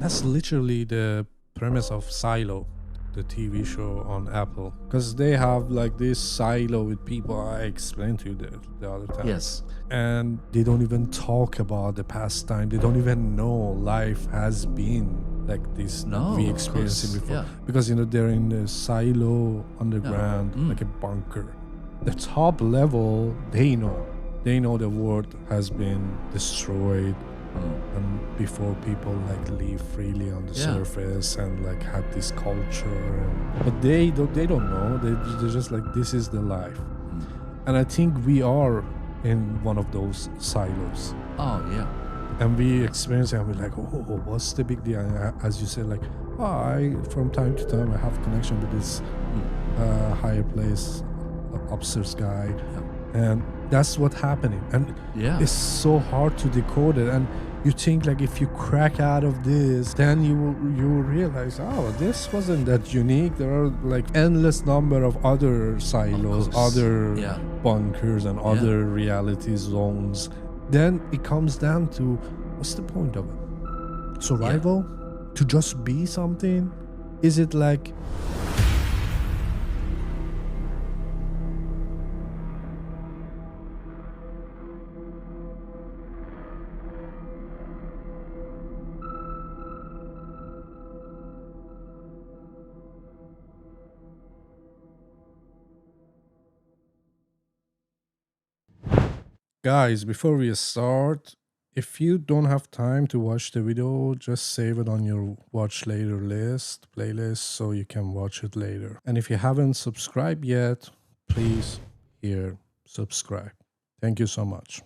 That's literally the premise of Silo, the TV show on Apple, because they have like this silo with people I explained to you the other time. Yes. And they don't even talk about the past time. They don't even know life has been like this No, we of experienced it course, before. yeah. Because they're in the silo underground, like a bunker. The top level, they know the world has been destroyed, and before people like live freely on the surface and like had this culture, but they don't know. They're just like, this is the life. And I think we are in one of those silos. Oh, yeah. And we experience it and we're like, oh, what's the big deal? And as you said, like, I from time to time I have connection with this higher place, upstairs guy, and that's what's happening. And it's so hard to decode it. And you think like if you crack out of this, then you will realize, oh, this wasn't that unique. There are like endless number of other silos, other bunkers, and other reality zones. Then it comes down to, what's the point of it? Survival? To just be something? Is it like... Guys, before we start, if you don't have time to watch the video, just save it on your watch later playlist, so you can watch it later. And if you haven't subscribed yet, please here subscribe. Thank you so much.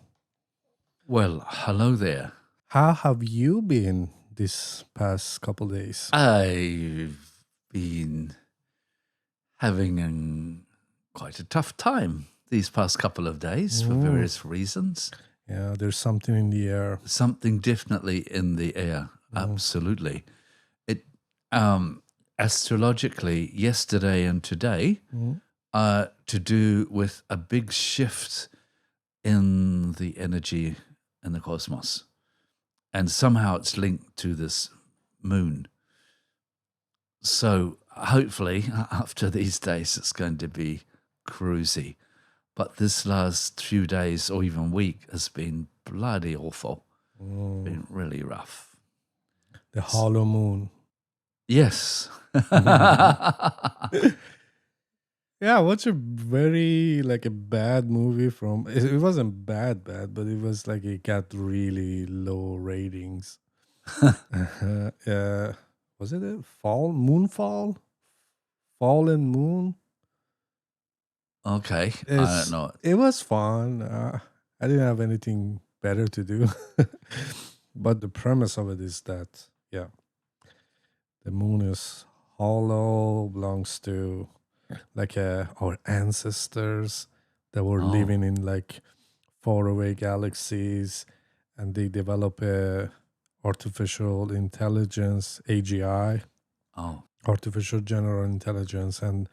Well, hello there. How have you been this past couple days? I've been having quite a tough time these past couple of days for various reasons. Yeah, there's something in the air. Something definitely in the air. Absolutely. It astrologically, yesterday and today, to do with a big shift in the energy in the cosmos. And somehow it's linked to this moon. So hopefully after these days it's going to be cruisy. But this last few days or even week has been bloody awful. Been really rough. The hollow moon. Yes. Yeah, what's a very like a bad movie from... It wasn't bad, but it was like it got really low ratings. Was it a Moonfall? Fallen Moon? Okay, I don't know. It was fun. I didn't have anything better to do. But the premise of it is that, the moon is hollow, belongs to like our ancestors that were living in like faraway galaxies, and they develop a artificial intelligence, AGI, artificial general intelligence, and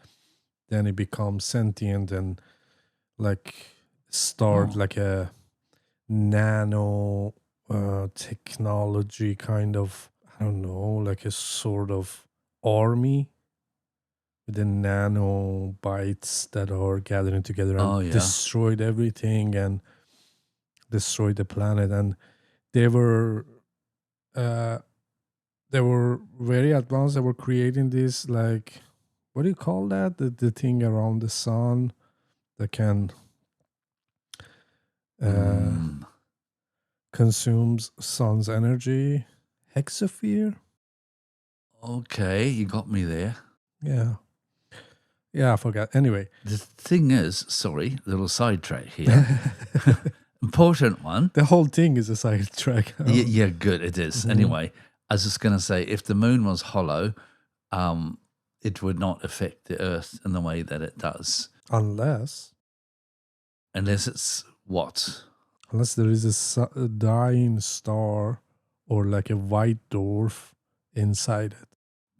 then it becomes sentient and like start like a nano technology kind of, I don't know, like a sort of army with the nanobytes that are gathering together and destroyed everything and destroyed the planet. And they were very advanced. They were creating this, like, what do you call that? The thing around the sun that can consumes sun's energy. Hexosphere? Okay, you got me there. Yeah, I forgot. Anyway. The thing is, sorry, little sidetrack here. Important one. The whole thing is a sidetrack. Yeah, good, it is. Anyway, I was just going to say, if the moon was hollow, it would not affect the Earth in the way that it does. Unless it's what? Unless there is a dying star or like a white dwarf inside it.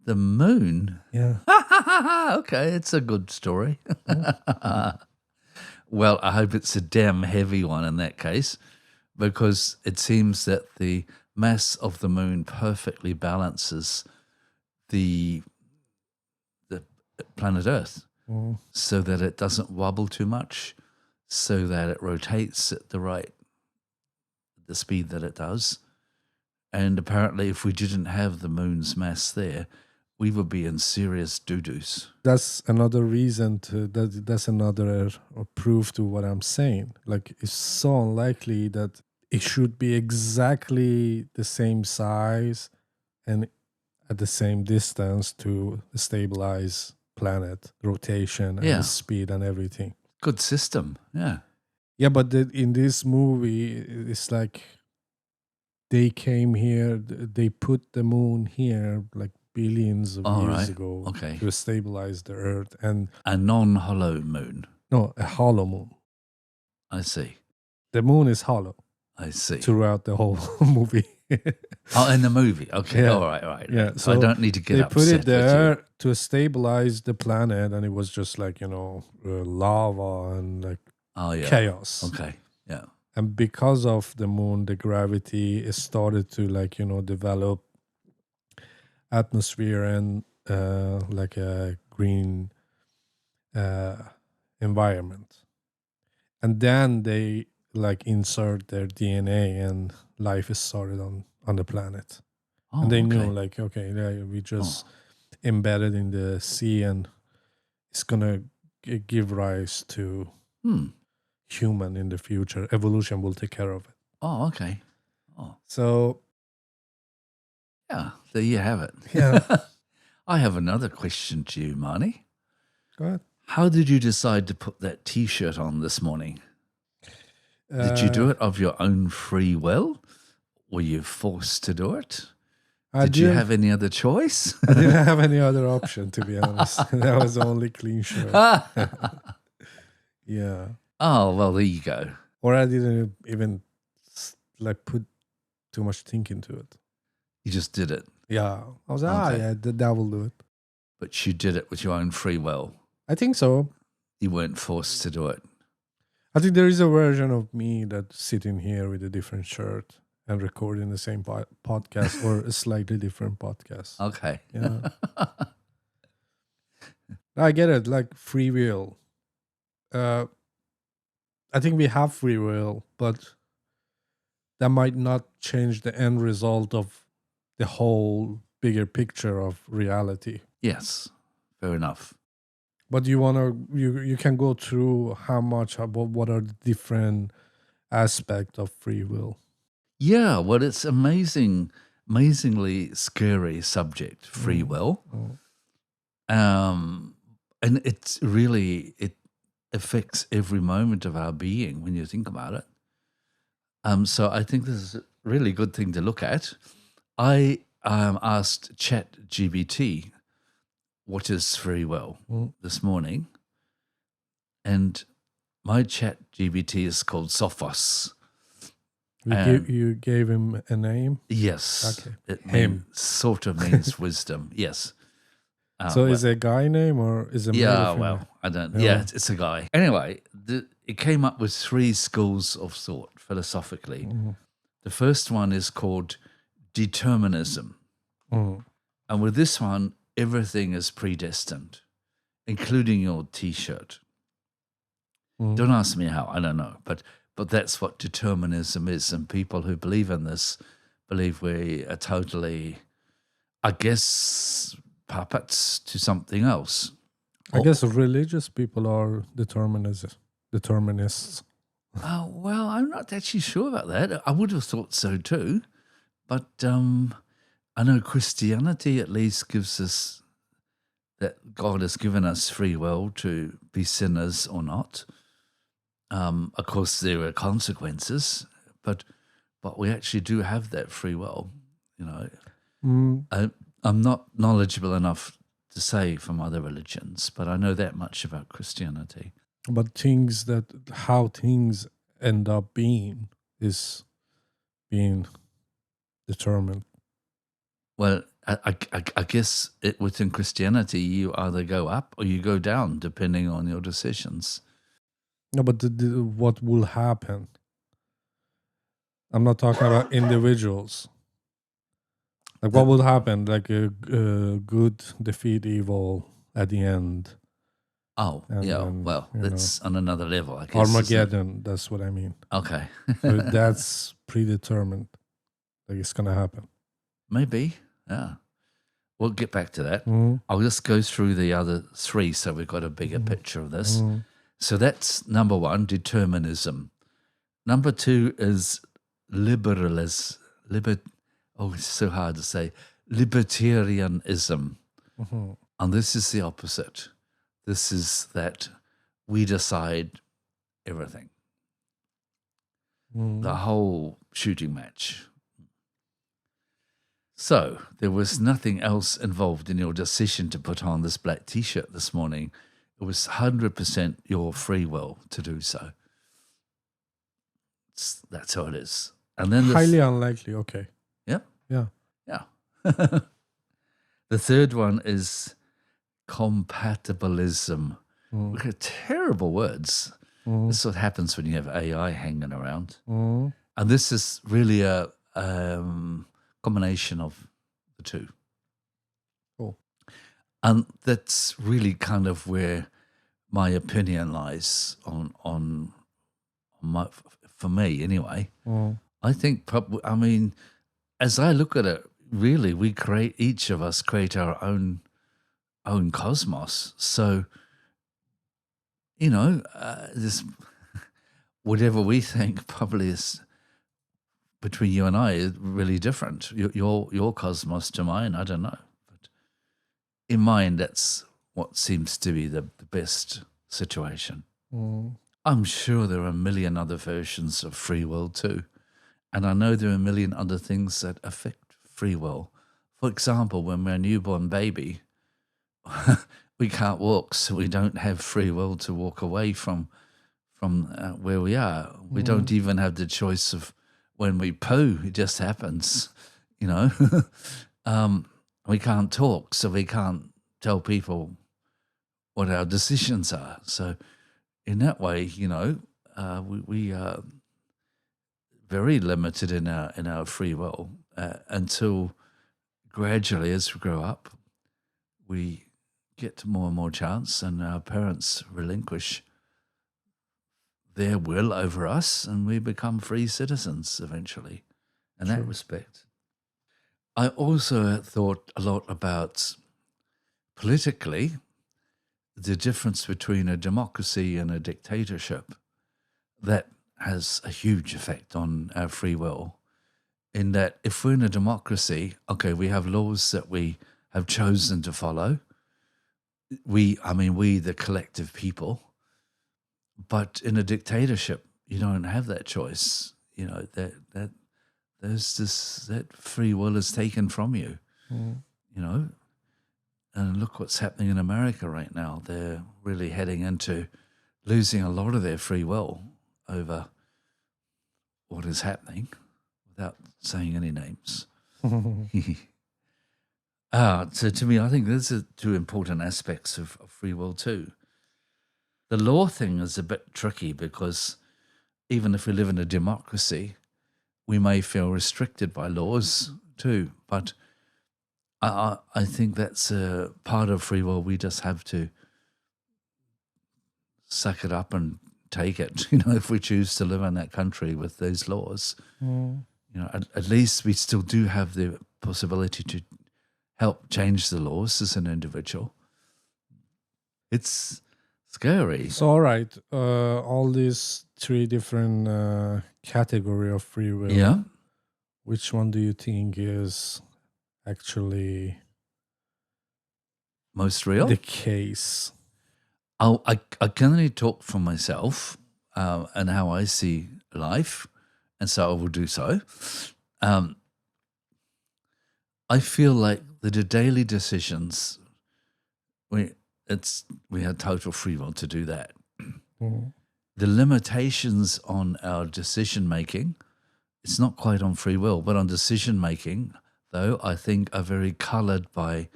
The moon? Yeah. Okay, it's a good story. Well, I hope it's a damn heavy one in that case, because it seems that the mass of the moon perfectly balances the planet Earth so that it doesn't wobble too much, so that it rotates at the speed that it does. And apparently if we didn't have the moon's mass there, we would be in serious doo-doos. That's another reason that's another proof to what I'm saying. Like, it's so unlikely that it should be exactly the same size and at the same distance to stabilize planet rotation and Yeah. the speed and everything. Good system, yeah. Yeah, but in this movie, it's like they came here, they put the moon here like billions of years ago to stabilize the Earth. And a non-hollow moon. No, a hollow moon. I see. The moon is hollow. I see. Throughout the whole movie. Oh, in the movie. Okay. Yeah. All right. Yeah. So I don't need to get upset. They put it there to stabilize the planet, and it was just like, lava and like chaos. Okay. Yeah. And because of the moon, the gravity is started to develop atmosphere and like a green environment. And then they insert their DNA and life is started on the planet. And they knew we just embedded in the sea and it's gonna give rise to human in the future. Evolution will take care of it. Oh, okay. Oh. So yeah, there you have it. Yeah. I have another question to you, Marnie. Go ahead. How did you decide to put that T-shirt on this morning? Did you do it of your own free will? Were you forced to do it? Did you have any other choice? I didn't have any other option, to be honest. That was the only clean shirt. Yeah. Oh, well, there you go. Or I didn't even put too much thinking into it. You just did it. Yeah. I was like, that will do it. But you did it with your own free will. I think so. You weren't forced to do it. I think there is a version of me that's sitting here with a different shirt and recording the same podcast or a slightly different podcast. Okay. Yeah. I get it, like free will. I think we have free will, but that might not change the end result of the whole bigger picture of reality. Yes, fair enough. But you can go through what are the different aspects of free will. Yeah, well, it's amazingly scary subject, free will. And it affects every moment of our being when you think about it. So I think this is a really good thing to look at. I asked ChatGPT what is free will this morning, and my ChatGPT is called Sophos. You gave him a name? Yes. Okay. It sort of means wisdom. Yes. So is it a guy name or is it? Yeah, well, I don't. Yeah, it's a guy. Anyway, it came up with 3 schools of thought philosophically. The first one is called determinism, and with this one, everything is predestined, including your T-shirt. Don't ask me how. I don't know, but that's what determinism is, and people who believe in this believe we are totally, I guess, puppets to something else. I guess religious people are determinists. Well, I'm not actually sure about that. I would have thought so too, but I know Christianity at least gives us that God has given us free will to be sinners or not. Of course, there are consequences, but we actually do have that free will. I'm not knowledgeable enough to say from other religions, but I know that much about Christianity. But how things end up being is being determined. Well, I guess within Christianity, you either go up or you go down, depending on your decisions. No, but what will happen? I'm not talking about individuals. Like, what would happen? Like a good defeat evil at the end, Oh, and yeah. then Well, that's on another level, I guess. Armageddon. That's what I mean. Okay. So that's predetermined. Like, it's gonna happen. Maybe. Yeah. We'll get back to that. Mm. I'll just go through the other three so we've got a bigger picture of this. So that's number one, determinism. Number two is liberalism. It's so hard to say. Libertarianism. And this is the opposite. This is that we decide everything. The whole shooting match. So there was nothing else involved in your decision to put on this black T-shirt this morning. It was 100% your free will to do so. That's how it is. And then highly unlikely. Okay. Yep. Yeah. Yeah. The third one is compatibilism. Look at terrible words. This is what happens when you have AI hanging around. And this is really a combination of the two. Cool. And that's really kind of where my opinion lies on my, for me anyway. I think as I look at it, really each of us create our own cosmos. So, this whatever we think probably is between you and I is really different. Your cosmos to mine, I don't know. But in mine, that's what seems to be the best situation. I'm sure there are a million other versions of free will too. And I know there are a million other things that affect free will. For example, when we're a newborn baby, we can't walk, so we don't have free will to walk away from where we are. We don't even have the choice of when we poo. It just happens, we can't talk, so we can't tell people what our decisions are. So in that way, we are very limited in our free will until gradually, as we grow up, we get more and more chance, and our parents relinquish their will over us, and we become free citizens eventually in that respect. I also thought a lot about politically the difference between a democracy and a dictatorship. That has a huge effect on our free will, in that if we're in a democracy, okay, we have laws that we have chosen to follow. We, the collective people. But in a dictatorship, you don't have that choice. That free will is taken from you. And look what's happening in America right now. They're really heading into losing a lot of their free will over what is happening, without saying any names. So to me, I think those are two important aspects of free will too. The law thing is a bit tricky because even if we live in a democracy, we may feel restricted by laws too. But I think that's a part of free will. We just have to suck it up and take it, if we choose to live in that country with those laws. At least we still do have the possibility to help change the laws as an individual. It's scary. So, all right, all these three different category of free will. Yeah. Which one do you think is actually most real? The case. I can only talk for myself and how I see life, and so I will do so. I feel like the daily decisions, we had total free will to do that. The limitations on our decision making, it's not quite on free will, but on decision making, though, I think are very colored by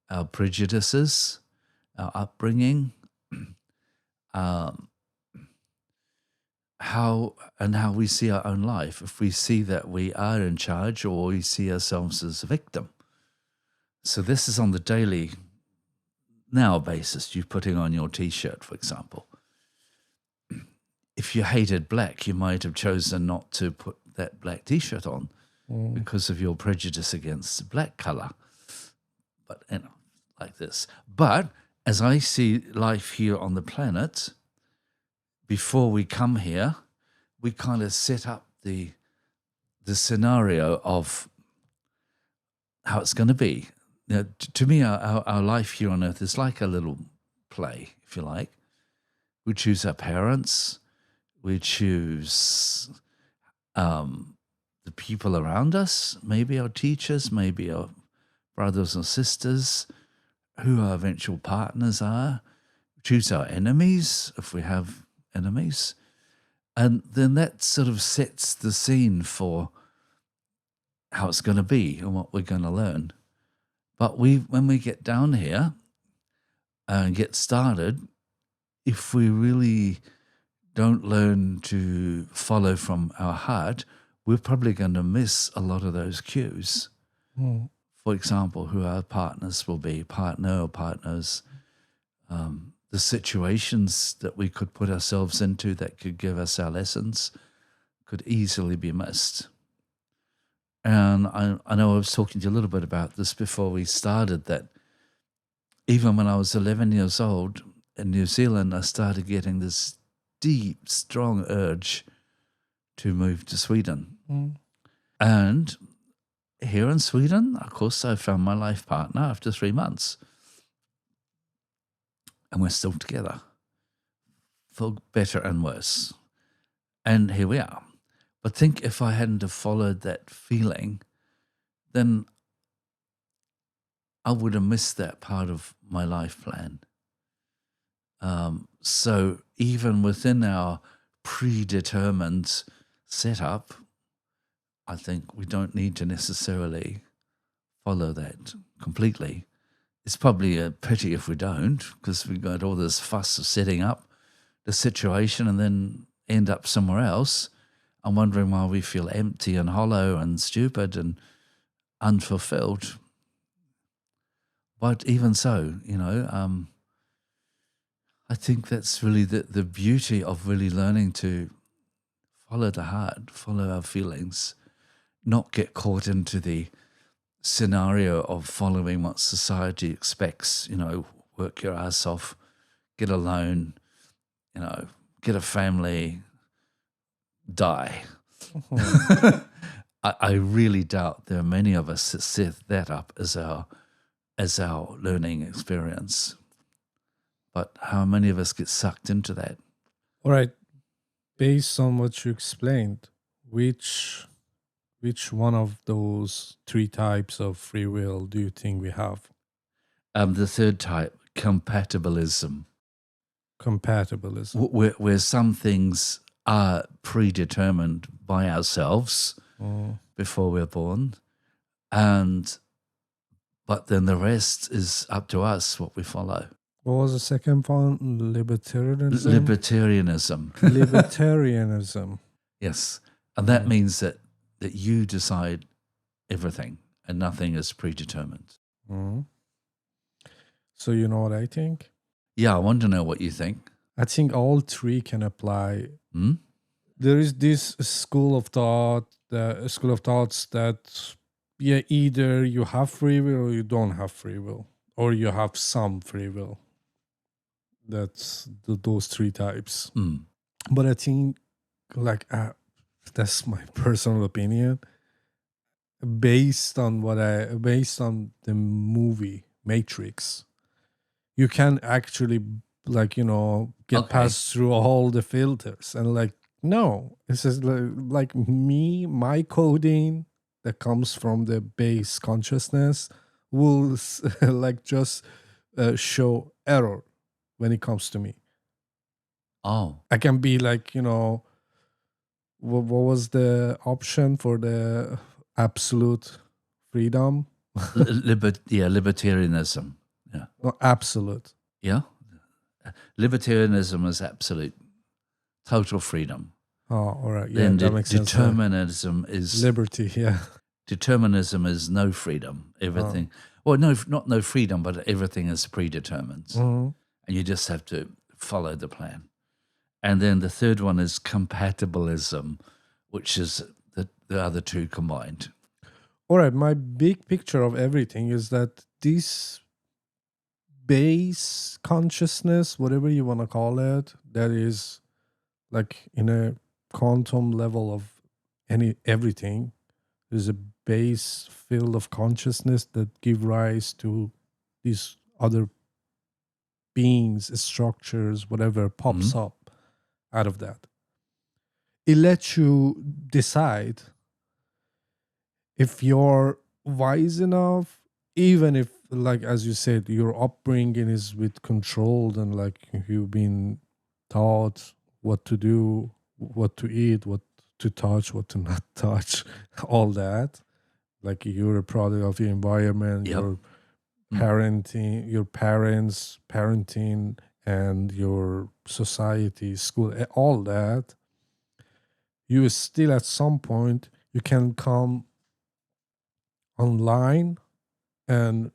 our prejudices, our upbringing, how we see our own life. If we see that we are in charge, or we see ourselves as a victim, So this is on the daily now basis. You putting on your T-shirt, for example. If you hated black, you might have chosen not to put that black T-shirt on because of your prejudice against the black color. But, like this. But as I see life here on the planet, before we come here, we kind of set up the scenario of how it's going to be. To me, our life here on Earth is like a little play, if you like. We choose our parents. We choose the people around us, maybe our teachers, maybe our brothers and sisters, who our eventual partners are. We choose our enemies, if we have enemies. And then that sort of sets the scene for how it's going to be and what we're going to learn. But when we get down here and get started, if we really don't learn to follow from our heart, we're probably going to miss a lot of those cues. For example, who our partners will be, partner or partners, the situations that we could put ourselves into that could give us our lessons could easily be missed. And I know I was talking to you a little bit about this before we started, that even when I was 11 years old in New Zealand, I started getting this deep, strong urge to move to Sweden. And here in Sweden, of course, I found my life partner after 3 months. And we're still together, for better and worse. And here we are. But think if I hadn't have followed that feeling, then I would have missed that part of my life plan. So even within our predetermined setup, I think we don't need to necessarily follow that completely. It's probably a pity if we don't, because we've got all this fuss of setting up the situation and then end up somewhere else. I'm wondering why we feel empty and hollow and stupid and unfulfilled. But even so, I think that's really the beauty of really learning to follow the heart, follow our feelings, not get caught into the scenario of following what society expects, work your ass off, get a loan, get a family, die. I really doubt there are many of us that set that up as our learning experience. But how many of us get sucked into that? All right. Based on what you explained, which one of those 3 types of free will do you think we have? The third type, compatibilism. Compatibilism. Where some things are predetermined by ourselves before we're born, but then the rest is up to us what we follow. What was the second one? Libertarianism? Libertarianism. Yes. And that means that you decide everything and nothing is predetermined. So you know what I think? Yeah, I want to know what you think. I think all 3 can apply. There is this school of thoughts that either you have free will or you don't have free will, or you have some free will. That's those 3 types. But I think, that's my personal opinion. Based on the movie Matrix, you can actually get passed through all the filters and no, it's just like my coding that comes from the base consciousness will just show error when it comes to me. I can be what was the option for the absolute freedom? Libertarianism. Yeah. No, absolute. Yeah. Libertarianism is absolute, total freedom. Oh, all right. Yeah, then that makes sense. Determinism is liberty. Yeah. Determinism is no freedom. Everything. Well, no, not no freedom, but everything is predetermined, Mhm. and you just have to follow the plan. And then the third one is compatibilism, which is the other two combined. All right, my big picture of everything is that this base consciousness, whatever you want to call it, that is like in a quantum level of everything, there's a base field of consciousness that give rise to these other beings, structures, whatever pops up out of that. It lets you decide if you're wise enough, even if, like as you said, your upbringing is with controlled and like you've been taught what to do, what to eat, what to touch, what to not touch, all that. Like you're a product of your environment, Yep. your parenting, your parents, parenting, and your society, school, all that. You still at some point you can come online and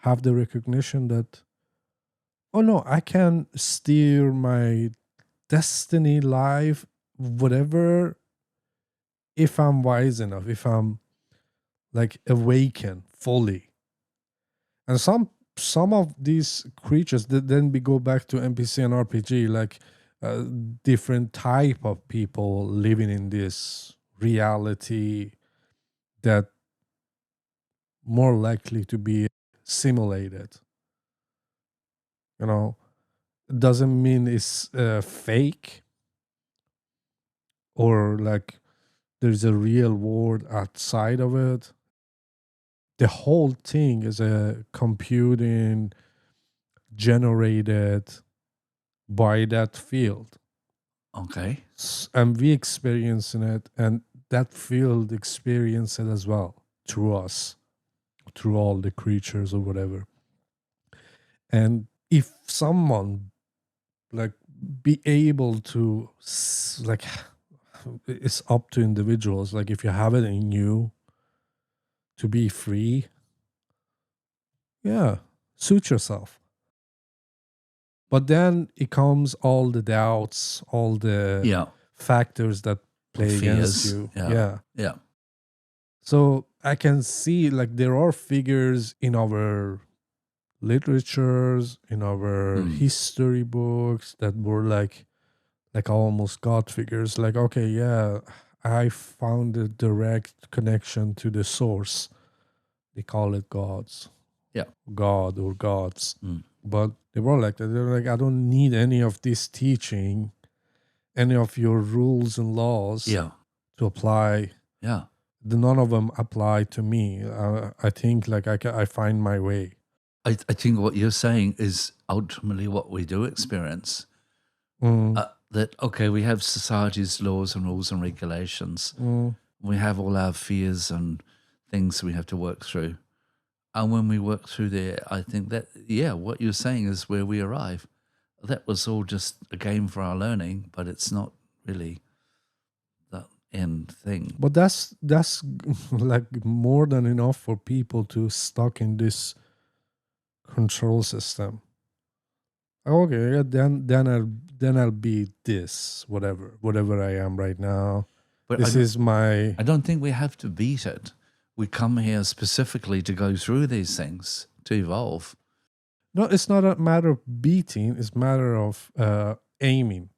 have the recognition that, oh no, I can steer my destiny, life, whatever, if I'm wise enough, if I'm like awakened fully. And some of these creatures that then we go back to NPC and RPG, like different type of people living in this reality that more likely to be simulated. You know, it doesn't mean it's fake or like there's a real world outside of it. The whole thing is a computing generated by that field. Okay. And we experiencing it, and that field experience it as well through us, through all the creatures or whatever. And if someone like be able to like, it's up to individuals, like if you have it in you to be free, yeah, suit yourself. But then it comes all the doubts, all the Yeah. factors that play against Fears. you. Yeah. Yeah. Yeah. So I can see like there are figures in our literatures, in our history books that were like almost god figures. Like, okay, yeah, I found a direct connection to the source. They call it gods. Yeah. God or gods. But they were like that. They're like, I don't need any of this teaching, any of your rules and laws Yeah. to apply. Yeah. None of them apply to me. I think like I find my way. I think what you're saying is ultimately what we do experience. That, okay, we have society's laws and rules and regulations. We have all our fears and things we have to work through. And when we work through there, I think that, yeah, what you're saying is where we arrive. That was all just a game for our learning, but it's not really the end thing. But that's like more than enough for people to stuck in this control system. Okay, yeah, then I'll be this whatever I am right now. But This is my. I don't think we have to beat it. We come here specifically to go through these things, to evolve. No, it's not a matter of beating. It's a matter of aiming.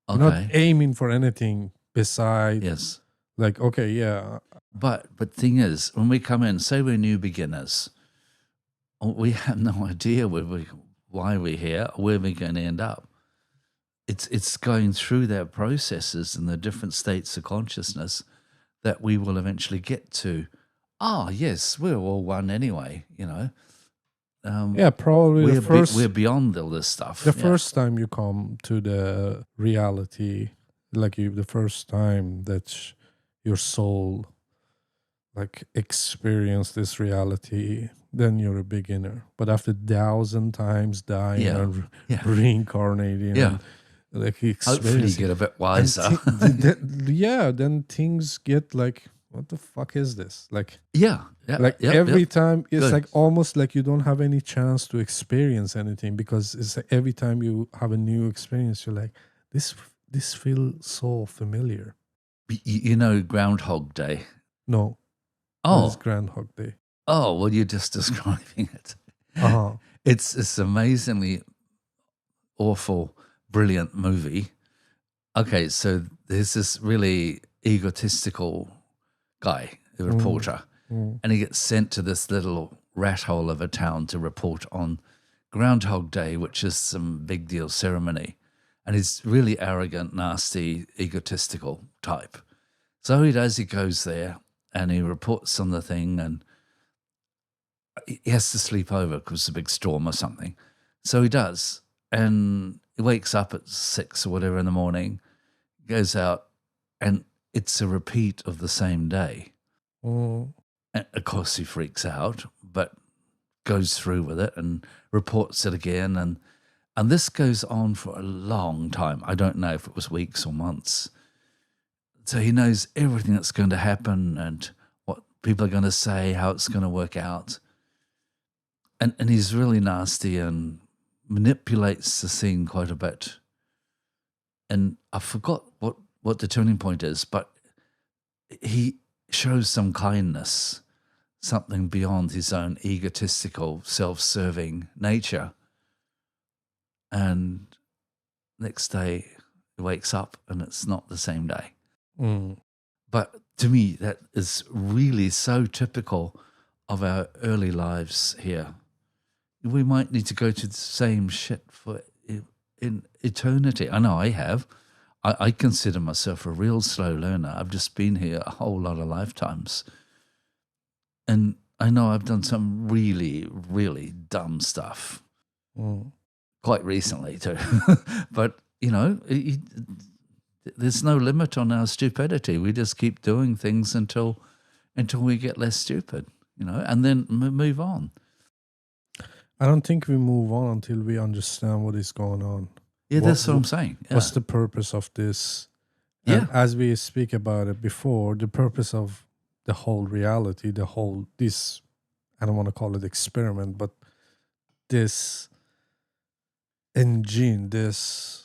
Okay. Not aiming for anything besides. Yes. Like, okay, yeah. But thing is, when we come in, say we're new beginners, we have no idea why we're here, where we're going to end up. It's going through their processes and the different states of consciousness that we will eventually get to. Yes, we're all one anyway, you know. Yeah, probably we're beyond all this stuff. The first time you come to the reality, like the first time that your soul like experience this reality, then you're a beginner. But after 1,000 times dying and reincarnating, and like hopefully you get a bit wiser. then things get like what the fuck is this? Like Yeah. every time it's Good. like almost like you don't have any chance to experience anything, because it's like every time you have a new experience, you're like, this feels so familiar. You know Groundhog Day? No. What is Oh. Groundhog Day? Oh, well, you're just describing it. Uh-huh. It's this amazingly awful, brilliant movie. Okay, so there's this really egotistical guy, a reporter, and he gets sent to this little rat hole of a town to report on Groundhog Day, which is some big deal ceremony. And he's really arrogant, nasty, egotistical type. So he goes there and he reports on the thing, and he has to sleep over because it's a big storm or something. So he does. And he wakes up at 6 or whatever in the morning, goes out, and it's a repeat of the same day. Mm. And of course, he freaks out, but goes through with it and reports it again. And this goes on for a long time. I don't know if it was weeks or months. So he knows everything that's going to happen and what people are going to say, how it's going to work out. And he's really nasty and manipulates the scene quite a bit. And I forgot what the turning point is, but he shows some kindness, something beyond his own egotistical, self-serving nature. And next day he wakes up and it's not the same day. Mm. But to me, that is really so typical of our early lives here. We might need to go to the same shit for in eternity. I know I have. I consider myself a real slow learner. I've just been here a whole lot of lifetimes. And I know I've done some really, really dumb stuff quite recently too. But, you know, there's no limit on our stupidity. We just keep doing things until we get less stupid, you know, and then move on. I don't think we move on until we understand what is going on. Yeah, that's what I'm saying. Yeah. What's the purpose of this? Yeah. And as we speak about it before, the purpose of the whole reality, this, I don't want to call it experiment, but this engine, this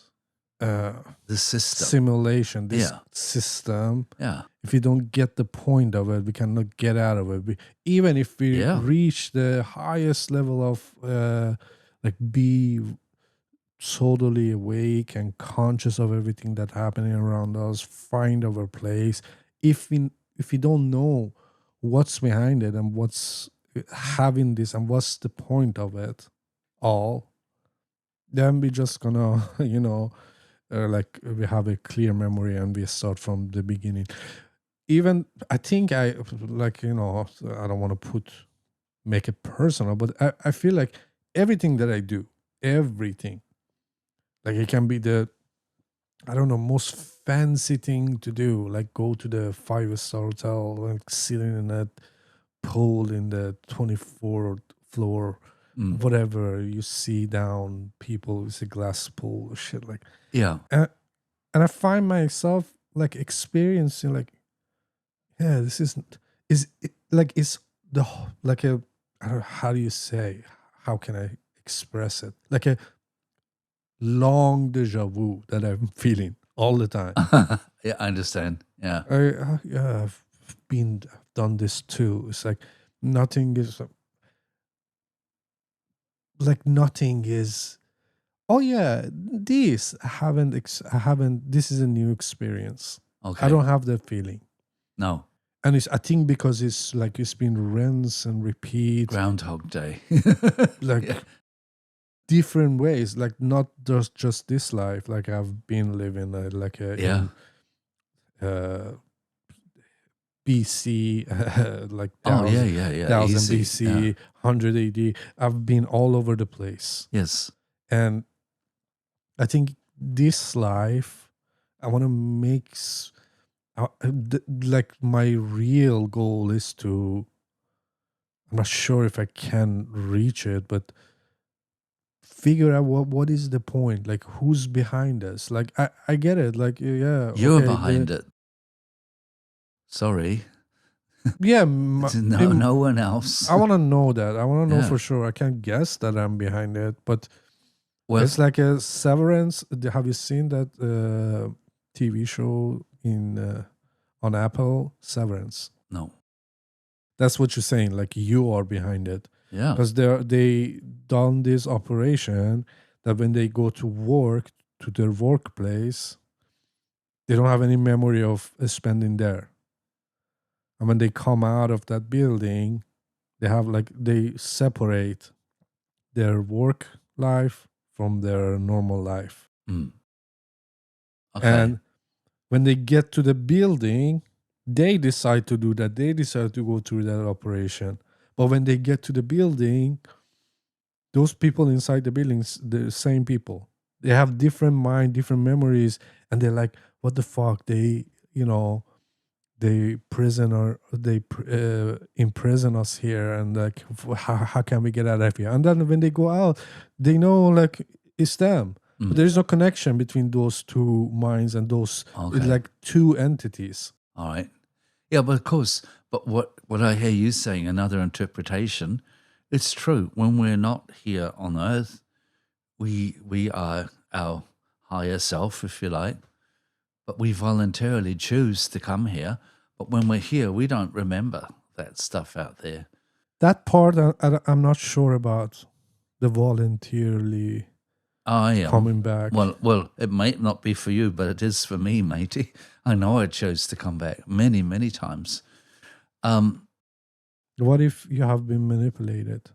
the system, simulation, this system. Yeah. If we don't get the point of it, we cannot get out of it. Even if we reach the highest level of be totally awake and conscious of everything that's happening around us, find our place. If we don't know what's behind it and what's having this and what's the point of it all, then we just gonna like we have a clear memory and we start from the beginning. Even I think I don't want to make it personal, but I feel like everything that I do, everything, like it can be the, I don't know, most fancy thing to do, like go to the 5-star hotel, like sitting in that pool in the 24th floor, whatever, you see down people with a glass pool, shit like. Yeah. And I find myself like experiencing like, yeah, this is like it's the like a, I don't know, how do you say, how can I express it, like a long déjà vu that I'm feeling all the time. Yeah, I understand. Yeah. I've done this too. It's like nothing is oh yeah, this I haven't this is a new experience. Okay. I don't have that feeling. No. And I think because it's like it's been rinse and repeat. Groundhog Day. Like different ways, like not just this life, like I've been living in BC, like 1000 Easy. BC, 100 AD. I've been all over the place. Yes. And I think this life, I want to make like my real goal is to, I'm not sure if I can reach it, but figure out what is the point, like who's behind us. Like I get it, like You're behind it. Sorry. Yeah, No one else. I want to know that. I want to know Yeah. for sure. I can't guess that I'm behind it, but Well, it's like a Severance. Have you seen that TV show on Apple, Severance? no. That's what you're saying. Like you are behind it, Yeah. because they done this operation that when they go to work to their workplace, they don't have any memory of spending there, and when they come out of that building, they separate their work life from their normal life. Mm. Okay. And when they get to the building, they decide to do that. They decide to go through that operation. But when they get to the building, those people inside the buildings, the same people. They have different mind, different memories, and they're like, "What the fuck?" They imprison us here, and like, how can we get out of here? And then when they go out, they know like it's them. But there is no connection between those two minds and those like two entities. All right. Yeah, but of course, but what I hear you saying, another interpretation, it's true. When we're not here on earth, we are our higher self, if you like, but we voluntarily choose to come here. But when we're here, we don't remember that stuff out there. That part I'm not sure about, the voluntarily I am coming back. Well, it might not be for you, but it is for me, matey. I know I chose to come back many, many times. What if you have been manipulated?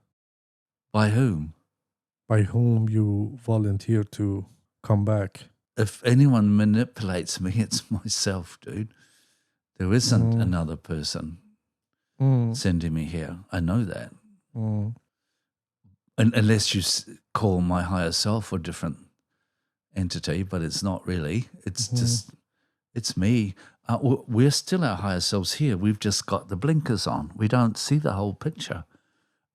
By whom? By whom you volunteer to come back? If anyone manipulates me, it's myself, dude. There isn't another person sending me here. I know that. Unless you call my higher self a different entity, but it's not really. It's just, it's me. We're still our higher selves here. We've just got the blinkers on. We don't see the whole picture.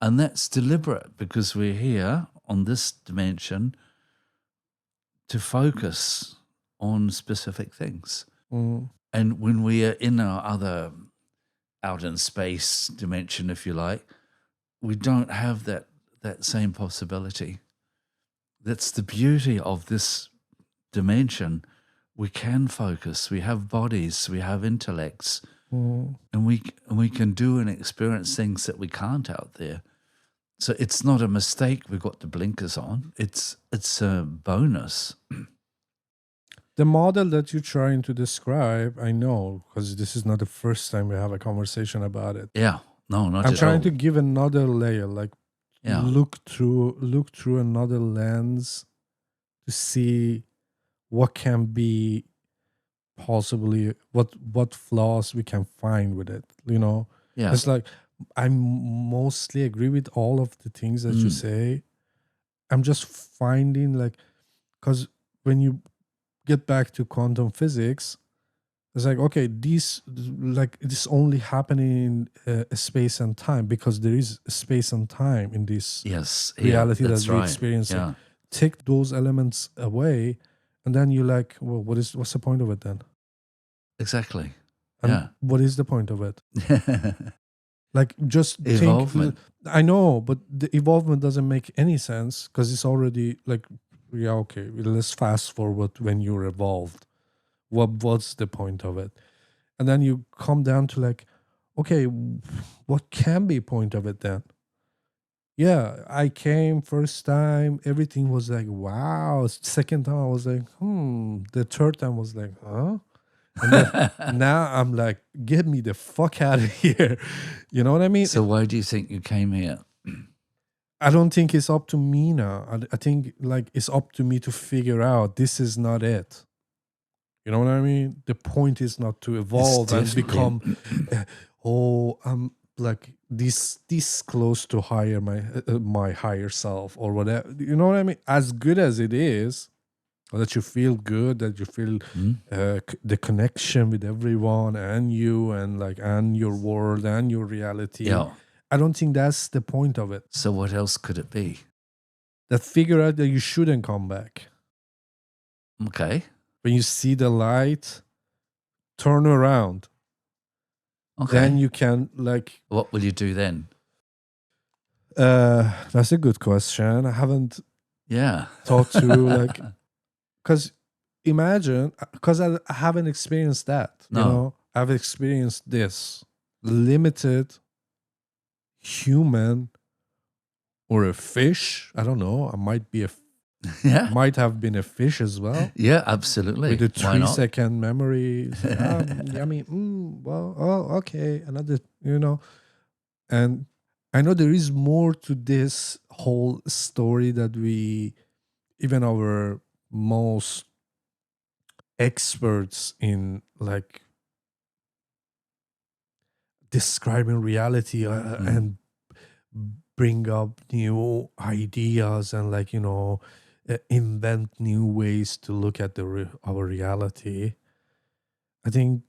And that's deliberate because we're here on this dimension to focus on specific things. And when we are in our other out in space dimension, if you like, we don't have that same possibility. That's the beauty of this dimension. We can focus. We have bodies. We have intellects, and we can do and experience things that we can't out there. So it's not a mistake we've got the blinkers on. It's a bonus. The model that you're trying to describe, I know, because this is not the first time we have a conversation about it. Yeah, no, not I'm at trying all. to give another layer, like look through another lens to see what can be possibly what flaws we can find with it. Yeah. It's like I mostly agree with all of the things that you say. I'm just finding because when you get back to quantum physics, it's like, okay, this only happening in space and time, because there is space and time in this reality that we're experiencing. Yeah. Take those elements away, and then you're like, well, what's the point of it then? Exactly. And what is the point of it? Yeah. Like, just Evolvement. I know, but the evolvement doesn't make any sense, because it's already like, okay, let's fast forward when you're evolved. What's the point of it? And then you come down to like, okay, what can be point of it then? Yeah, I came first time, everything was like, wow. Second time I was like, The third time was like, huh? And then now I'm like, get me the fuck out of here. You know what I mean? So why do you think you came here? I don't think it's up to me now. I think like it's up to me to figure out this is not it. You know what I mean? The point is not to evolve and become, I'm like this close to my higher self or whatever. You know what I mean? As good as it is, that you feel good, that you feel the connection with everyone and you and your world and your reality. Yeah. I don't think that's the point of it. So what else could it be? That figure out that you shouldn't come back. Okay. When you see the light, turn around. Okay. then you can like. What will you do then? That's a good question. I haven't Yeah. thought through like, because imagine, because I haven't experienced that. You No. know, I've experienced this limited human or a fish. I don't know. I might be Yeah. might have been a fish as well. Yeah, absolutely. With the Why not? 3-second memory. I mean, well, oh, okay, another, and I know there is more to this whole story that even our most experts in like describing reality and bring up new ideas and like invent new ways to look at our reality. I think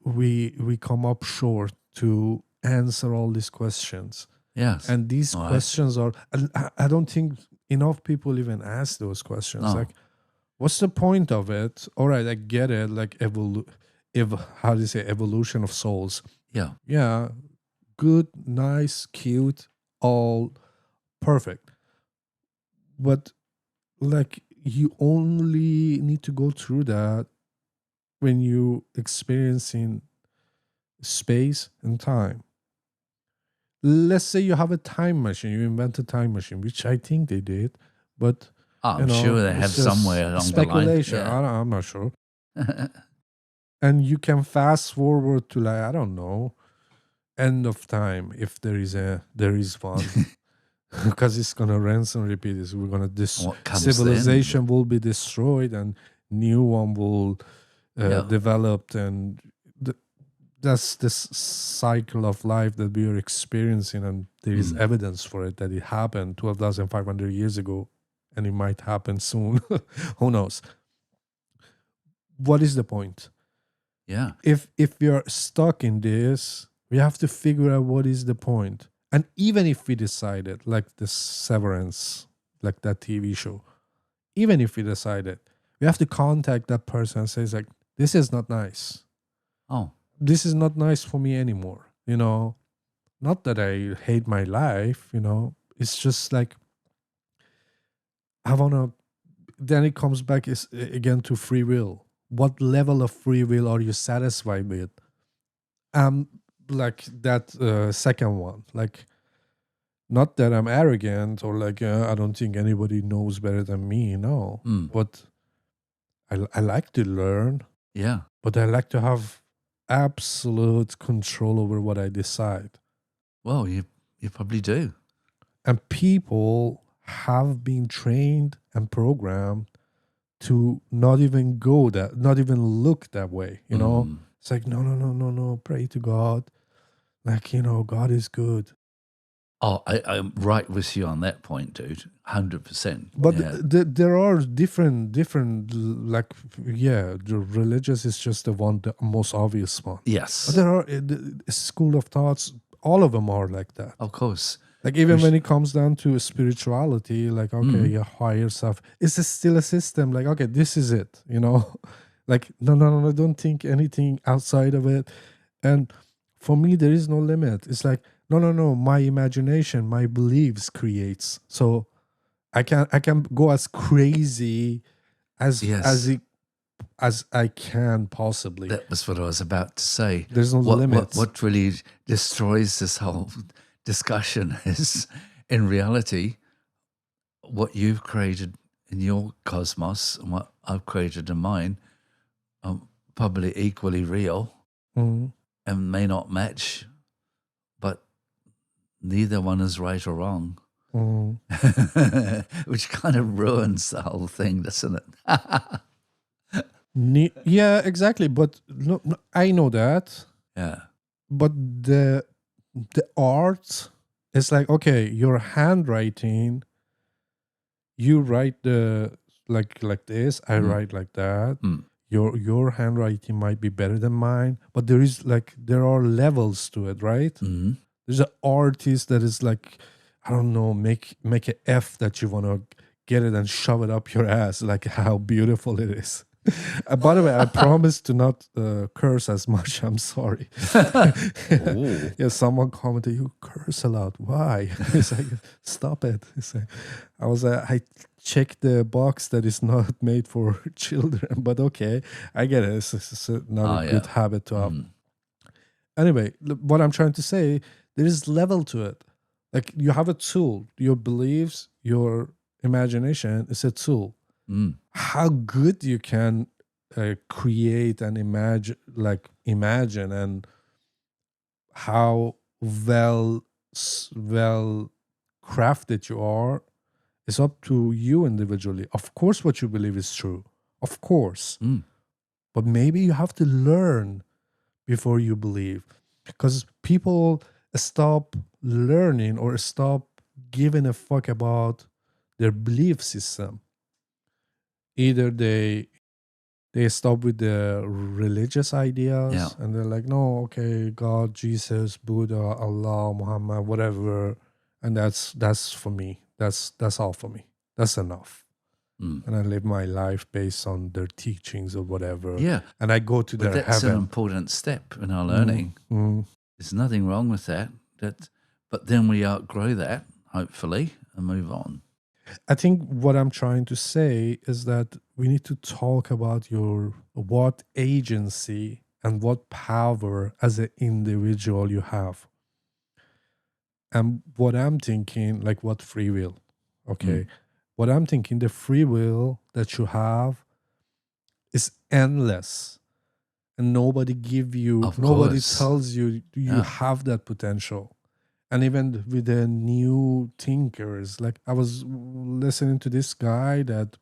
we come up short to answer all these questions. Yes. And these All right. questions are, and I don't think enough people even ask those questions. No. Like, what's the point of it? All right, I get it. Like, how do you say, evolution of souls? Yeah. Yeah, good, nice, cute, all perfect. But like, you only need to go through that when you experiencing space and time. Let's say you have a time machine, you invent a time machine, which I think they did, but I'm sure they it's have just somewhere along speculation. the line. I'm not sure. And you can fast forward to like, I don't know, end of time, if there is one. Because it's gonna rinse and repeat. We're gonna What comes civilization will be destroyed and new one will developed, and that's this cycle of life that we are experiencing, and there is evidence for it that it happened 12,500 years ago, and it might happen soon. Who knows? What is the point? Yeah. If we are stuck in this, we have to figure out what is the point. And even if we decided, like the Severance, like that TV show, even if we decided, we have to contact that person and say, like, this is not nice. Oh. This is not nice for me anymore. Not that I hate my life, it's just like, I want to, then it comes back again to free will. What level of free will are you satisfied with? Like that second one, like, not that I'm arrogant or like I don't think anybody knows better than me, no. But I like to learn. Yeah. But I like to have absolute control over what I decide. Well, you probably do. And people have been trained and programmed to not even look that way. It's like, no, pray to God. Like, God is good. Oh, I'm right with you on that point, dude. 100%. But yeah. there are different, like, the religious is just the most obvious one. Yes. But there are school of thoughts, all of them are like that. Of course. Like, even when it comes down to spirituality, like, okay, your higher self, it's still a system. Like, okay, this is it, Like, no, don't think anything outside of it. And for me, there is no limit. It's like, no, my imagination, my beliefs creates. So I can go as crazy as I can possibly. That was what I was about to say. There's no limits. What really destroys this whole discussion is, in reality, what you've created in your cosmos and what I've created in mine are probably equally real and may not match, but neither one is right or wrong. Which kind of ruins the whole thing, doesn't it? Yeah, exactly. But no, I know that. Yeah. But the art is like, okay, your handwriting, you write like this, I write like that. Your handwriting might be better than mine, but there are levels to it, right? There's an artist that is like, I don't know, make an F that you want to get it and shove it up your ass, like how beautiful it is. By the way, I promise to not curse as much. I'm sorry. Ooh. Yeah, someone commented, "You curse a lot. Why?" It's like, stop it. It's like, I checked the box that is not made for children, but okay, I get it. It's not a good Yeah. habit to have. Anyway, what I'm trying to say, there is level to it. Like you have a tool, your beliefs, your imagination is a tool. How good you can create and imagine, and how well crafted you are is up to you individually. Of course, what you believe is true, of course, but maybe you have to learn before you believe, because people stop learning or stop giving a fuck about their belief system. Either they stop with the religious ideas and they're like, no, okay, God, Jesus, Buddha, Allah, Muhammad, whatever, and that's for me. That's all for me. That's enough. And I live my life based on their teachings or whatever. Yeah. And I go to But their that's an heaven. important step in our learning. There's nothing wrong with that. But then we outgrow that, hopefully, and move on. I think what I'm trying to say is that we need to talk about what agency and what power as an individual you have. And what I'm thinking, like what free will. Okay. What I'm thinking, the free will that you have is endless. And nobody Course. tells you you have that potential. And even with the new thinkers, like I was listening to this guy that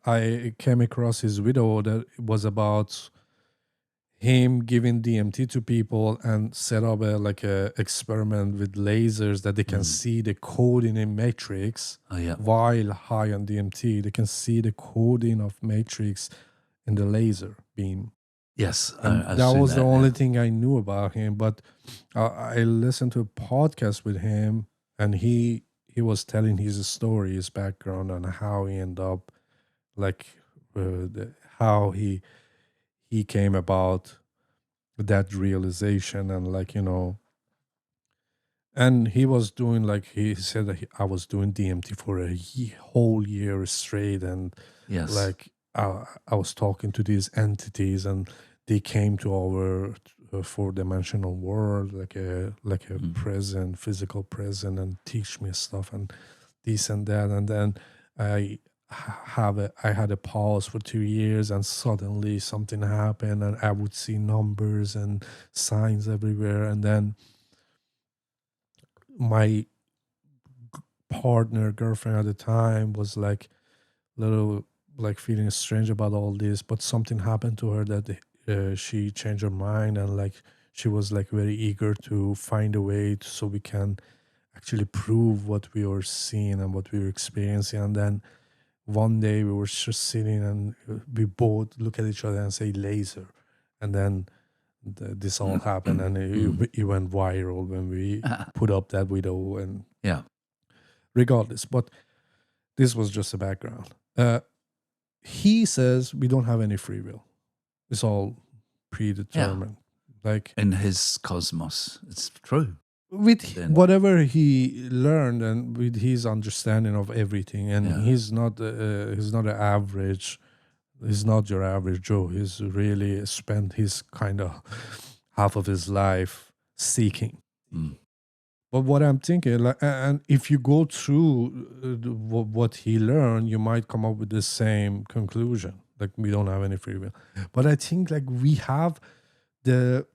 I came across his video that it was about him giving DMT to people and set up a experiment with lasers that they can see the coding in matrix. While high on DMT, they can see the coding of matrix in the laser beam. Yes, And I've that seen was the that, only thing I knew about him. But I listened to a podcast with him, and he was telling his story, his background, and how he ended up, like how he came about that realization, and and he was doing, like he said that I was doing DMT for a whole year straight, and like I was talking to these entities, and they came to our four-dimensional world, like a present, physical present, and teach me stuff and this and that. And then I I had a pause for 2 years, and suddenly something happened, and I would see numbers and signs everywhere. And then my girlfriend at the time was like little, like feeling strange about all this, but something happened to her that she changed her mind, and like she was like very eager to find a way so we can actually prove what we were seeing and what we were experiencing. And then one day we were just sitting, and we both look at each other and say laser, and then this all happened, and it went viral when we put up that video. And regardless, but this was just a background. He says we don't have any free will. It's all predetermined. Like in his cosmos, it's true. With whatever he learned and with his understanding of everything, and he's not an average. He's not your average Joe. He's really spent his kind of half of his life seeking. But what I'm thinking, like, and if you go through what he learned, you might come up with the same conclusion. Like we don't have any free will. But I think like we have the,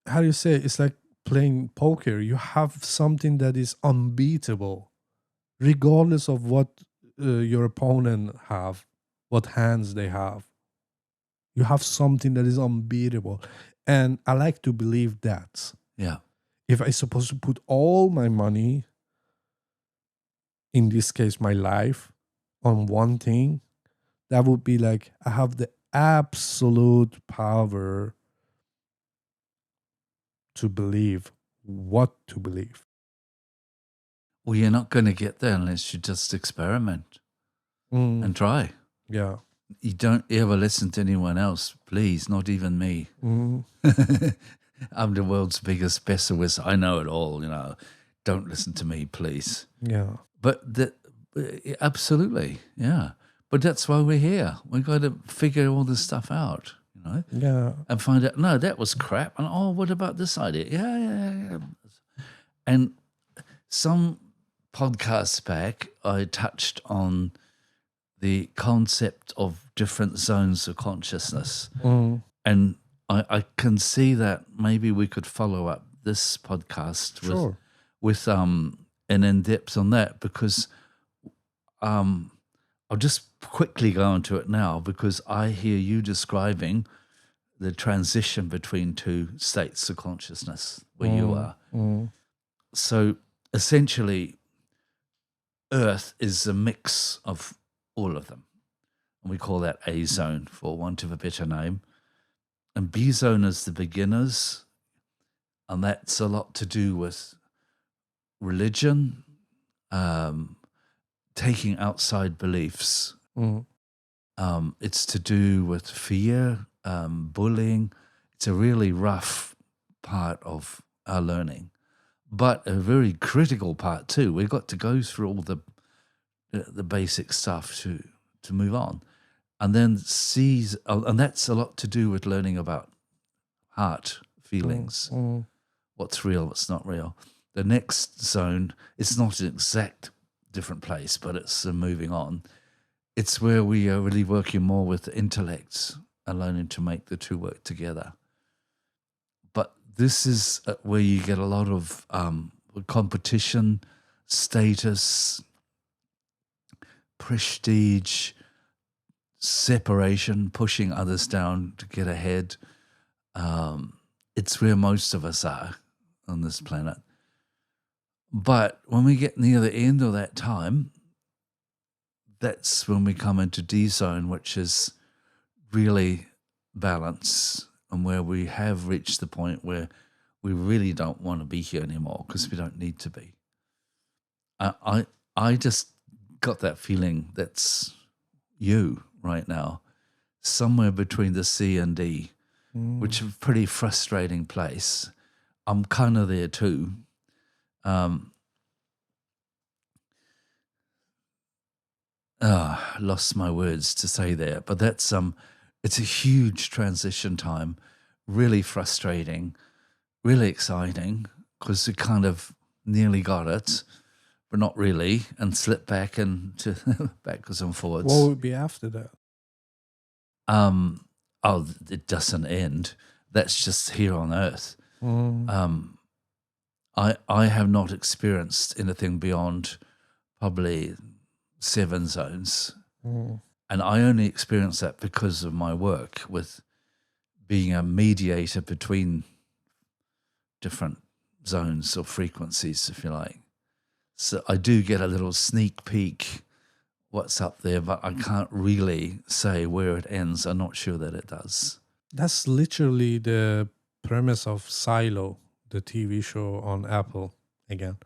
how do you say it? It's like playing poker. You have something that is unbeatable, regardless of what your opponent have, what hands they have. You have something that is unbeatable, and I like to believe that. If I'm supposed to put all my money, in this case my life, on one thing, that would be like I have the absolute power to believe what to believe. Well, you're not going to get there unless you just experiment. and try. Yeah. You don't ever listen to anyone else, please, not even me. I'm the world's biggest pessimist. I know it all, Don't listen to me, please. Yeah. But absolutely, yeah. But that's why we're here. We've got to figure all this stuff out, Yeah. and find out, no, that was crap. And, what about this idea? Yeah. And some podcasts back, I touched on the concept of different zones of consciousness. And I can see that maybe we could follow up this podcast with an in-depth on that, because I'll just quickly go into it now, because I hear you describing the transition between two states of consciousness where you are. So essentially, Earth is a mix of all of them. And we call that A zone, for want of a better name. And B zone is the beginners. And that's a lot to do with religion, taking outside beliefs. It's to do with fear, bullying. It's a really rough part of our learning, but a very critical part too. We've got to go through all the basic stuff to move on, and then and that's a lot to do with learning about heart feelings, what's real, what's not real. The next zone, it's not an exact different place, but it's moving on. It's where we are really working more with intellects and learning to make the two work together. But this is where you get a lot of competition, status, prestige, separation, pushing others down to get ahead. It's where most of us are on this planet. But when we get near the end of that time, that's when we come into D zone, which is really balance, and where we have reached the point where we really don't want to be here anymore because we don't need to be. I just got that feeling that's you right now, somewhere between the C and D, which is a pretty frustrating place. I'm kind of there too. Lost my words to say there, but that's it's a huge transition time, really frustrating, really exciting, because we kind of nearly got it, but not really, and slipped back into backwards and forwards. What would be after that? It doesn't end. That's just here on Earth. I have not experienced anything beyond probably 7 zones. And I only experience that because of my work with being a mediator between different zones or frequencies, if you like. So I do get a little sneak peek what's up there, but I can't really say where it ends. I'm not sure that it does. That's literally the premise of Silo, the TV show on Apple again.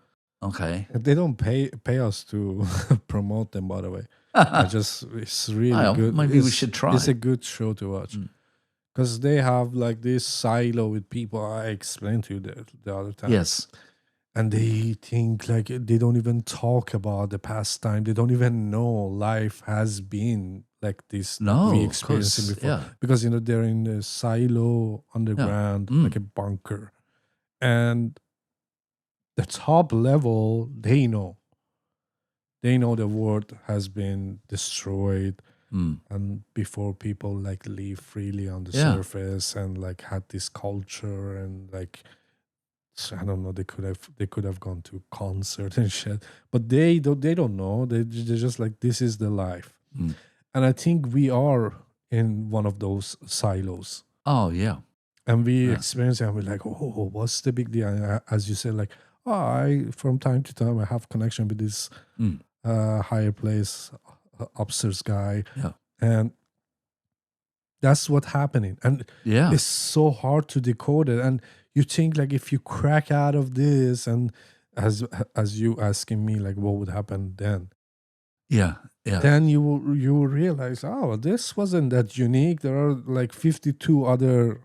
Okay. They don't pay us to promote them, by the way. It's really good. Maybe we should try. It's a good show to watch because they have like this silo with people. I explained to you the other time. Yes. And they think like they don't even talk about the past time. They don't even know life has been like this. No, we experienced it before. yeah. Because they're in the silo underground, like a bunker, and the top level they know the world has been destroyed, and before people like live freely on the surface and like had this culture and like. So I don't know. They could have gone to concert and shit, but they don't know. They're just like, this is the life, and I think we are in one of those silos. Oh yeah, and we experience it, and we're like, oh, what's the big deal? And as you said, like, I from time to time I have connection with this higher place, upstairs guy, and that's what's happening, and it's so hard to decode it, and. You think like if you crack out of this, and as you asking me like what would happen then, Yeah. Yeah. then you will realize, oh, this wasn't that unique. There are like 52 other.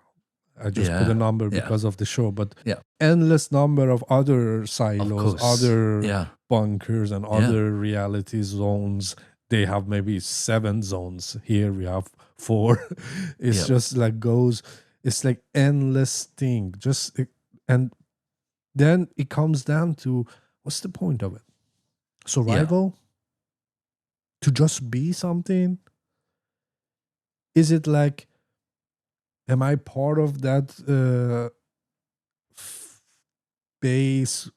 I just put a number Yeah. because of the show, but Yeah. endless number of other Of silos, course. other Yeah. bunkers, and other reality zones. They have maybe 7 zones. Here we have 4. It's Yep. just like goes. It's like endless thing. And then it comes down to, what's the point of it? Survival? To just be something? Is it like, am I part of that base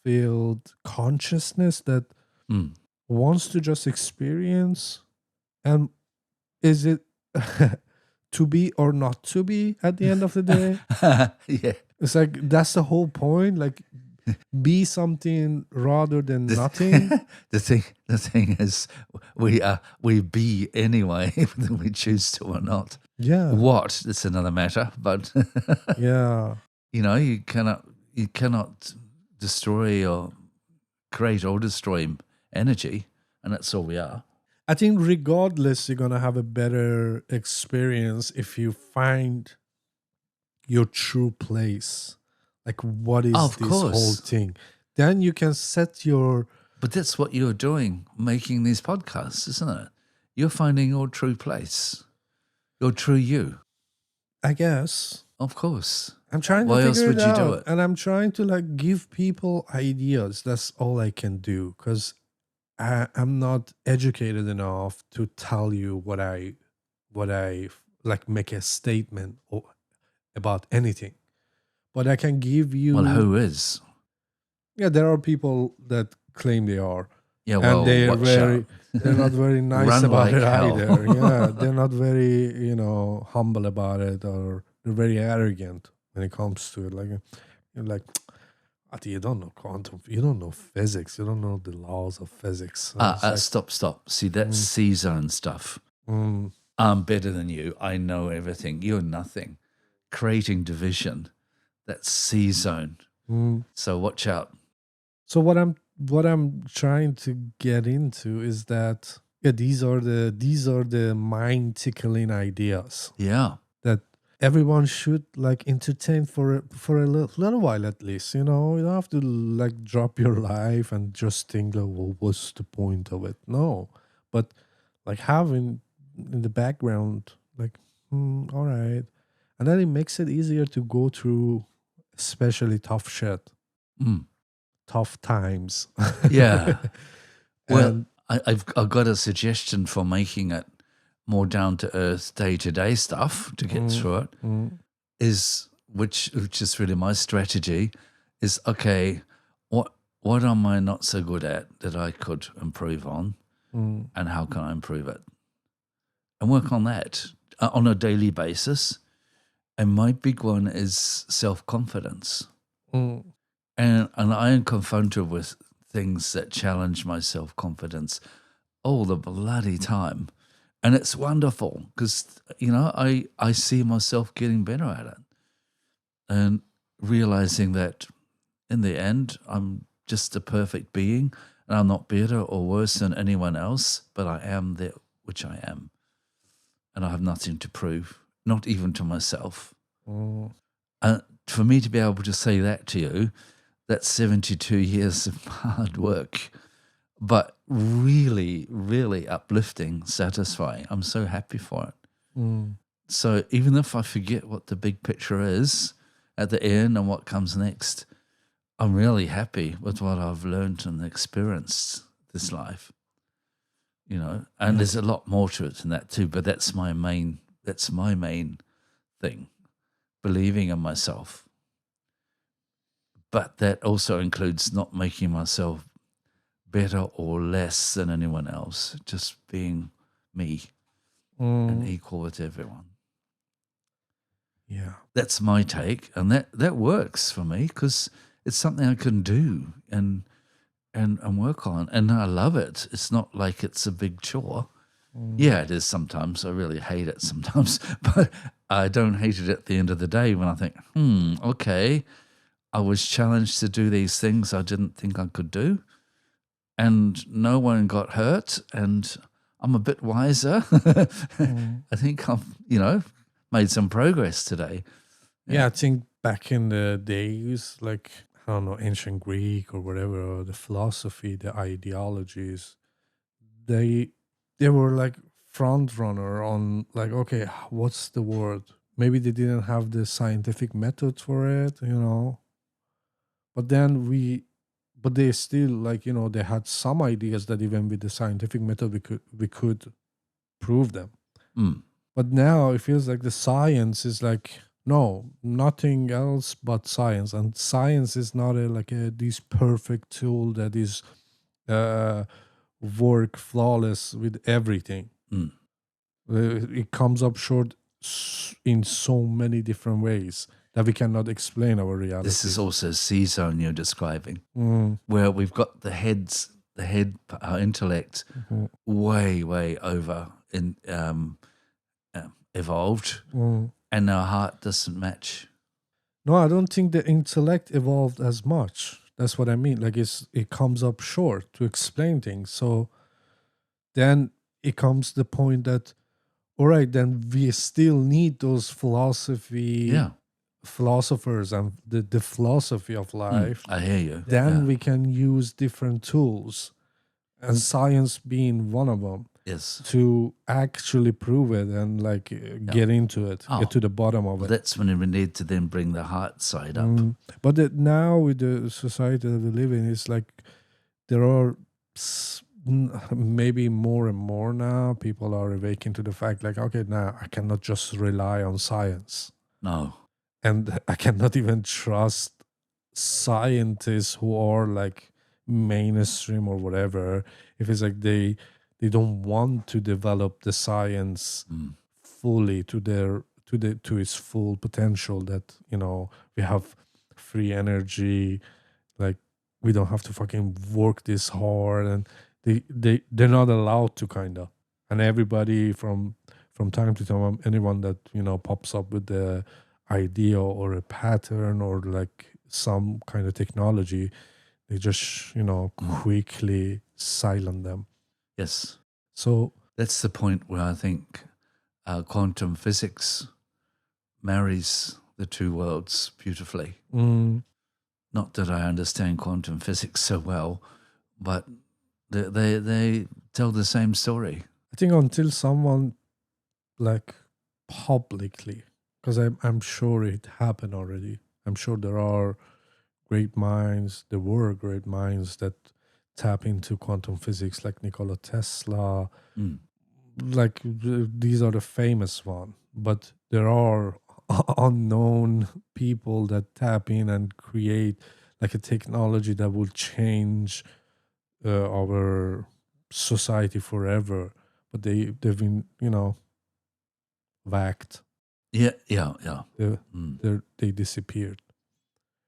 filled consciousness that Mm. wants to just experience? And is it to be or not to be at the end of the day? Yeah. It's like, that's the whole point. Like, be something rather than nothing. The thing is, we be anyway, whether we choose to or not. Yeah. What? That's another matter. But Yeah. you cannot destroy or create or destroy energy, and that's all we are. I think regardless, you're going to have a better experience if you find your true place. Like, what is Of this whole course. thing? Then you can set your. But that's what you're doing, making these podcasts, isn't it? You're finding your true place, your true you. I guess. Of course. I'm trying to Why else figure would it you out. do it? And I'm trying to like give people ideas. That's all I can do. Because I'm not educated enough to tell you what I like, make a statement about anything. But I can give you. Well, who is? Yeah, there are people that claim they are. Yeah, well, and they're watch out. they're not very nice Run about like it hell. either. Yeah, they're not very, humble about it, or they're very arrogant when it comes to it. Like, you're like, "Ati, you don't know quantum, you don't know physics, you don't know the laws of physics." So it's like, Stop. See, that's C-zone stuff. mm, I'm better than you. I know everything. You're nothing. Creating division, that's C-zone. mm. So watch out. So what I'm trying to get into is that, yeah, these are the mind tickling ideas Yeah. that everyone should like entertain for a little while at least. You don't have to like drop your life and just think like, well, what's the point of it? No, but like having in the background, like, all right, and then it makes it easier to go through, especially tough shit, Mm. tough times. Yeah. Well, And I've got a suggestion for making it more down to earth, day to day stuff to get through it. Is which is really my strategy. Is okay. What am I not so good at that I could improve on, and how can I improve it, and work on that on a daily basis. And my big one is self-confidence. And I am confronted with things that challenge my self-confidence all the bloody time. And it's wonderful because, I see myself getting better at it and realizing that in the end, I'm just a perfect being and I'm not better or worse than anyone else, but I am that which I am. And I have nothing to prove, not even to myself. And for me to be able to say that to you, that's 72 years of hard work, but really, really uplifting, satisfying. I'm so happy for it. So even if I forget what the big picture is at the end and what comes next, I'm really happy with what I've learned and experienced this life. And there's a lot more to it than that too, but that's my main thing, believing in myself. But that also includes not making myself better or less than anyone else, just being me and equal with everyone. Yeah. That's my take, and that works for me because it's something I can do and work on, and I love it. It's not like it's a big chore. Yeah, it is sometimes. I really hate it sometimes, but I don't hate it at the end of the day when I think, okay, I was challenged to do these things I didn't think I could do, and no one got hurt, and I'm a bit wiser. I think I've, made some progress today. Yeah, I think back in the days, like, I don't know, ancient Greek or whatever, or the philosophy, the ideologies, they they were like front runner on, like, okay, what's the word? Maybe they didn't have the scientific method for it, but then but they still, like, they had some ideas that even with the scientific method we could prove them. Mm. But now it feels like the science is like, no, nothing else but science, and science is not this perfect tool that is uh, work flawless with everything. Mm. It comes up short in so many different ways that we cannot explain our reality. This is also C-zone you're describing, Mm, where we've got our intellect mhm, way over evolved, mm. and our heart doesn't match. No, I don't think the intellect evolved as much. That's what I mean. Like, it comes up short to explain things. So then it comes the point that, all right, then we still need those Yeah, philosophers and the philosophy of life. I hear you. Then Yeah. we can use different tools, and science being one of them, Yes. to actually prove it and get into it, Oh. get to the bottom of Well, it. that's when we need to then bring the heart side up. But now with the society that we live in, it's like there are maybe more and more now people are awakening to the fact, like, okay, now I cannot just rely on science, No. and I cannot even trust scientists who are like mainstream or whatever, if it's like they don't want to develop the science fully to its full potential, that we have free energy, like, we don't have to fucking work this hard, and they're not allowed to, kind of. And everybody from time to time, anyone that pops up with the idea or a pattern or like some kind of technology, they just quickly silent them. Yes. So That's the point where I think quantum physics marries the two worlds beautifully. Not that I understand quantum physics so well, but they tell the same story. I think until someone, like, publicly, because I'm sure it happened already. I'm sure there were great minds that tap into quantum physics, like Nikola Tesla. Like, these are the famous one, but there are unknown people that tap in and create like a technology that will change our society forever, but they've been whacked. Yeah. They disappeared.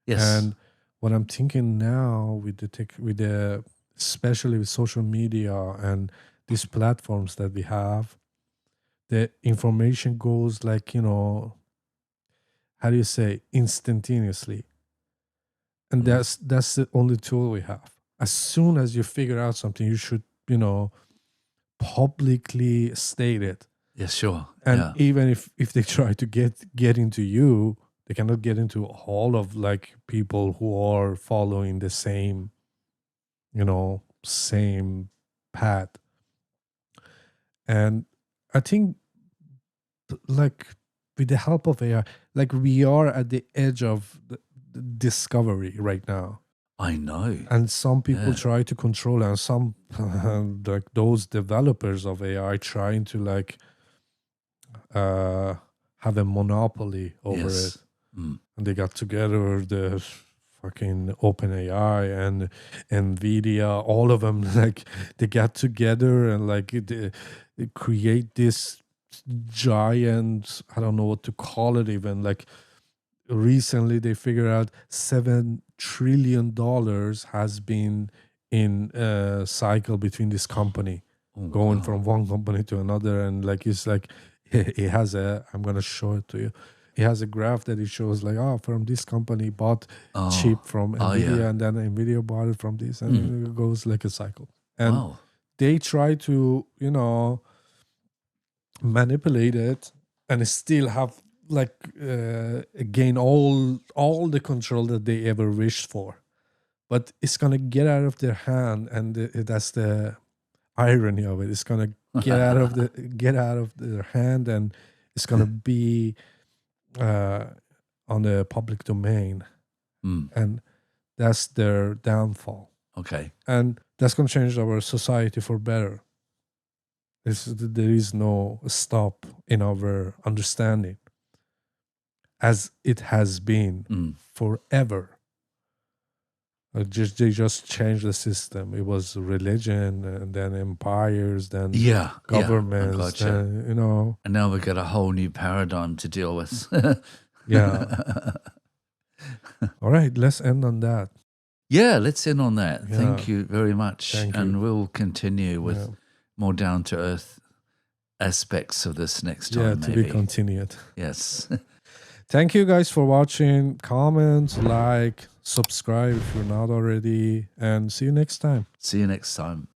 Yes. And what I'm thinking now with the especially with social media and these platforms that we have, the information goes like, how do you say, instantaneously. And that's the only tool we have. As soon as you figure out something, you should, publicly state it. Yeah, sure. And even if they try to get into you, they cannot get into all of like people who are following the same, same path. And I think, like, with the help of AI, like, we are at the edge of the discovery right now. I know. And some people try to control it, and some like those developers of AI trying to like have a monopoly over it. And they got together, the fucking OpenAI and Nvidia, all of them, like, they got together and like they create this giant, I don't know what to call it even, like, recently they figured out $7 trillion has been in a cycle between this company, going from one company to another. And like, it's like, it has I'm gonna show it to you. he has a graph that he shows like, oh, from this company bought chip from Nvidia, and then Nvidia bought it from this, and it goes like a cycle. And they try to, you know, manipulate it and still have like gain all the control that they ever wished for, but it's gonna get out of their hand, and that's the irony of it. It's gonna get out of their hand, and it's gonna be on the public domain, and that's their downfall. Okay, and that's gonna change our society for better. There is no stop in our understanding, as it has been forever. They just changed the system. It was religion, and then empires, then governments, gotcha. then, you know. And now we've got a whole new paradigm to deal with. Yeah. All right, let's end on that. Yeah, let's end on that. Yeah. Thank you very much. Thank you. And we'll continue with more down-to-earth aspects of this next time. Yeah, to be continued. Yes. Thank you guys for watching. Comment, like, subscribe if you're not already, and see you next time. See you next time.